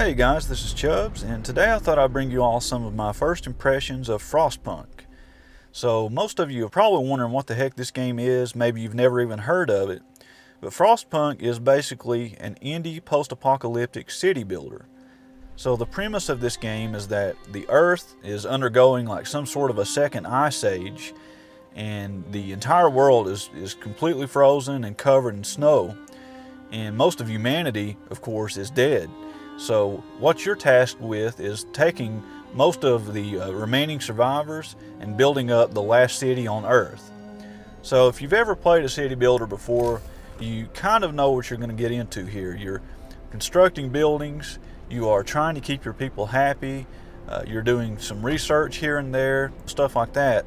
Hey guys, this is Chubs, and today I thought I'd bring you all some of my first impressions of Frostpunk. So most of you are probably wondering what the heck this game is, maybe you've never even heard of it. But Frostpunk is basically an indie post-apocalyptic city builder. So the premise of this game is that the Earth is undergoing like some sort of a second ice age, and the entire world is completely frozen and covered in snow. And most of humanity, of course, is dead. So what you're tasked with is taking most of the remaining survivors and building up the last city on Earth. So if you've ever played a city builder before, you kind of know what you're going to get into here. You're constructing buildings, you are trying to keep your people happy, you're doing some research here and there, stuff like that.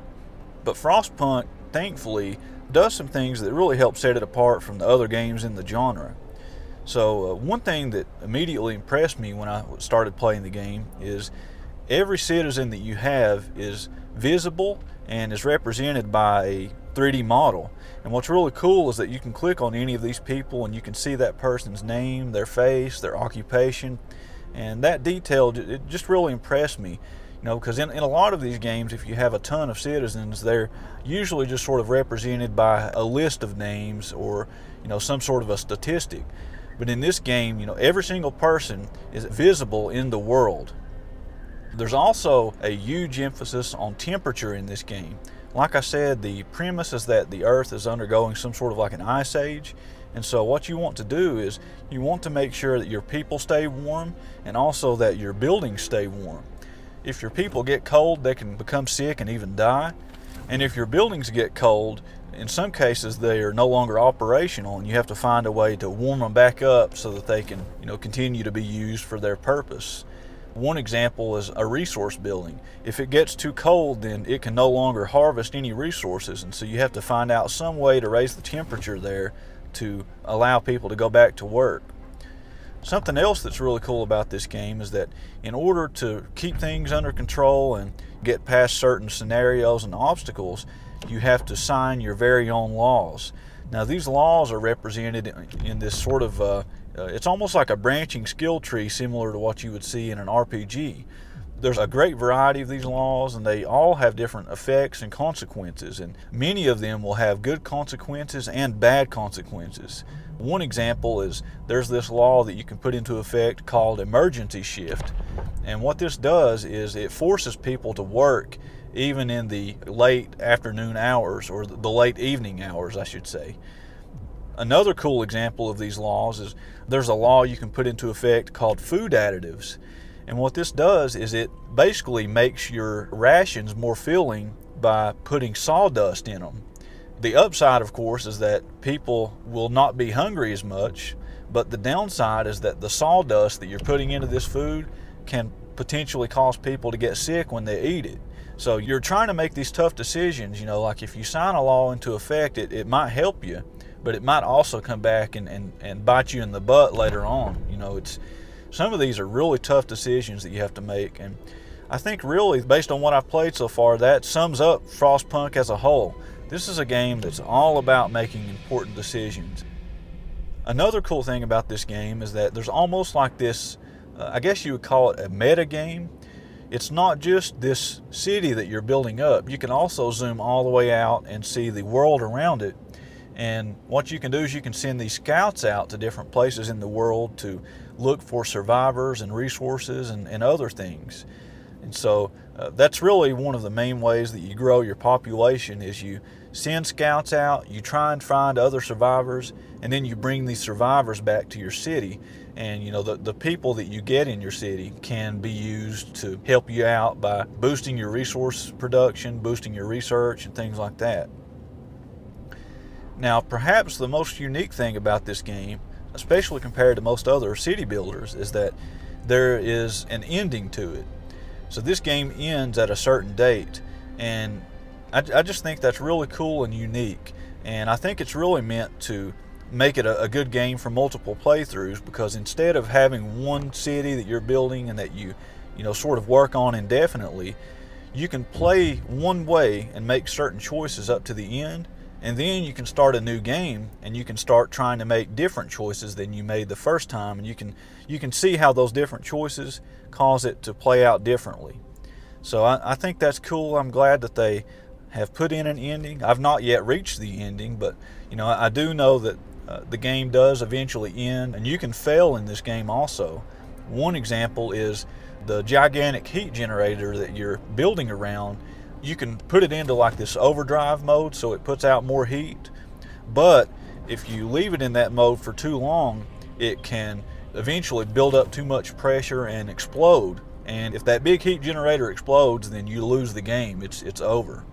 But Frostpunk, thankfully, does some things that really help set it apart from the other games in the genre. So one thing that immediately impressed me when I started playing the game is every citizen that you have is visible and is represented by a 3D model. And what's really cool is that you can click on any of these people and you can see that person's name, their face, their occupation, and that detail, it just really impressed me. You know, because in a lot of these games, if you have a ton of citizens, they're usually just sort of represented by a list of names or, you know, some sort of a statistic. But in this game, you know, every single person is visible in the world. There's also a huge emphasis on temperature in this game. Like I said, the premise is that the Earth is undergoing some sort of like an ice age. And so what you want to do is you want to make sure that your people stay warm and also that your buildings stay warm. If your people get cold, they can become sick and even die. And if your buildings get cold, in some cases they are no longer operational and you have to find a way to warm them back up so that they can, you know, continue to be used for their purpose. One example is a resource building. If it gets too cold, then it can no longer harvest any resources, and so you have to find out some way to raise the temperature there to allow people to go back to work. Something else that's really cool about this game is that in order to keep things under control and get past certain scenarios and obstacles, you have to sign your very own laws. Now these laws are represented in this sort of, it's almost like a branching skill tree similar to what you would see in an RPG. There's a great variety of these laws and they all have different effects and consequences, and many of them will have good consequences and bad consequences. One example is there's this law that you can put into effect called emergency shift, and what this does is it forces people to work even in the late afternoon hours, or the late evening hours I should say. Another cool example of these laws is there's a law you can put into effect called food additives. And what this does is it basically makes your rations more filling by putting sawdust in them. The upside, of course, is that people will not be hungry as much, but the downside is that the sawdust that you're putting into this food can potentially cause people to get sick when they eat it. So you're trying to make these tough decisions, you know, like if you sign a law into effect, it might help you, but it might also come back and bite you in the butt later on. You know, some of these are really tough decisions that you have to make, and I think really, based on what I've played so far, that sums up Frostpunk as a whole. This is a game that's all about making important decisions. Another cool thing about this game is that there's almost like this, I guess you would call it a meta game. It's not just this city that you're building up. You can also zoom all the way out and see the world around it. And what you can do is you can send these scouts out to different places in the world to look for survivors and resources and other things. And so that's really one of the main ways that you grow your population is you send scouts out, you try and find other survivors, and then you bring these survivors back to your city. And you know, the people that you get in your city can be used to help you out by boosting your resource production, boosting your research, and things like that. Now, perhaps the most unique thing about this game, especially compared to most other city builders, is that there is an ending to it. So this game ends at a certain date, and I just think that's really cool and unique, and I think it's really meant to make it a good game for multiple playthroughs, because instead of having one city that you're building and that you know sort of work on indefinitely, you can play one way and make certain choices up to the end, And then you can start a new game and you can start trying to make different choices than you made the first time, and you can see how those different choices cause it to play out differently. So I think that's cool. I'm glad that they have put in an ending. I've not yet reached the ending, but I do know that the game does eventually end, and you can fail in this game also. One example is the gigantic heat generator that you're building around. You can put it into like this overdrive mode so it puts out more heat, but if you leave it in that mode for too long, it can eventually build up too much pressure and explode. And if that big heat generator explodes, then you lose the game. It's over.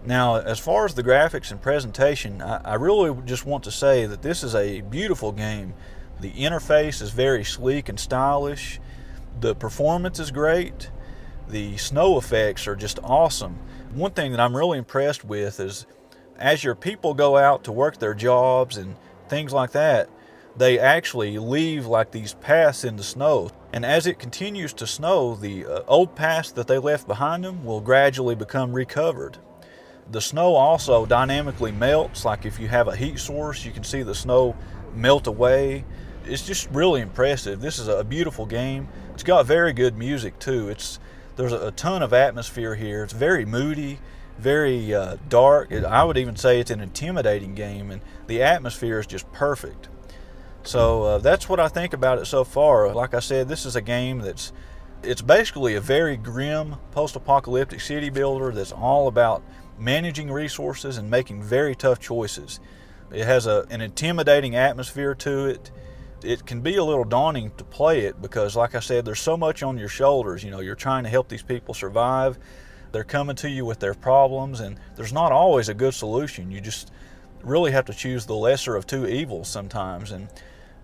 Now, as far as the graphics and presentation, I really just want to say that this is a beautiful game. The interface is very sleek and stylish. The performance is great. The snow effects are just awesome. One thing that I'm really impressed with is as your people go out to work their jobs and things like that, they actually leave like these paths in the snow. And as it continues to snow, the old paths that they left behind them will gradually become recovered. The snow also dynamically melts. Like if you have a heat source, you can see the snow melt away. It's just really impressive. This is a beautiful game. It's got very good music too. There's a ton of atmosphere here. It's very moody, very dark. I would even say it's an intimidating game, and the atmosphere is just perfect. So that's what I think about it so far. Like I said, this is a game it's basically a very grim post-apocalyptic city builder that's all about managing resources and making very tough choices. It has an intimidating atmosphere to it. It can be a little daunting to play it because, like I said, there's so much on your shoulders. You're trying to help these people survive. They're coming to you with their problems, and there's not always a good solution. You just really have to choose the lesser of two evils sometimes, and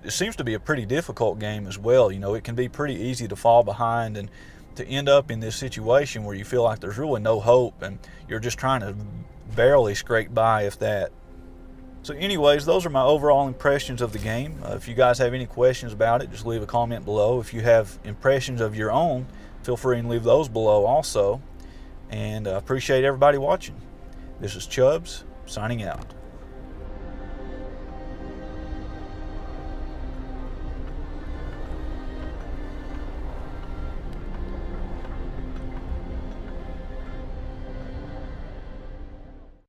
it seems to be a pretty difficult game as well. It can be pretty easy to fall behind and to end up in this situation where you feel like there's really no hope and you're just trying to barely scrape by, if that. So anyways, those are my overall impressions of the game. If you guys have any questions about it, just leave a comment below. If you have impressions of your own, feel free and leave those below also. And I appreciate everybody watching. This is Chubbs, signing out.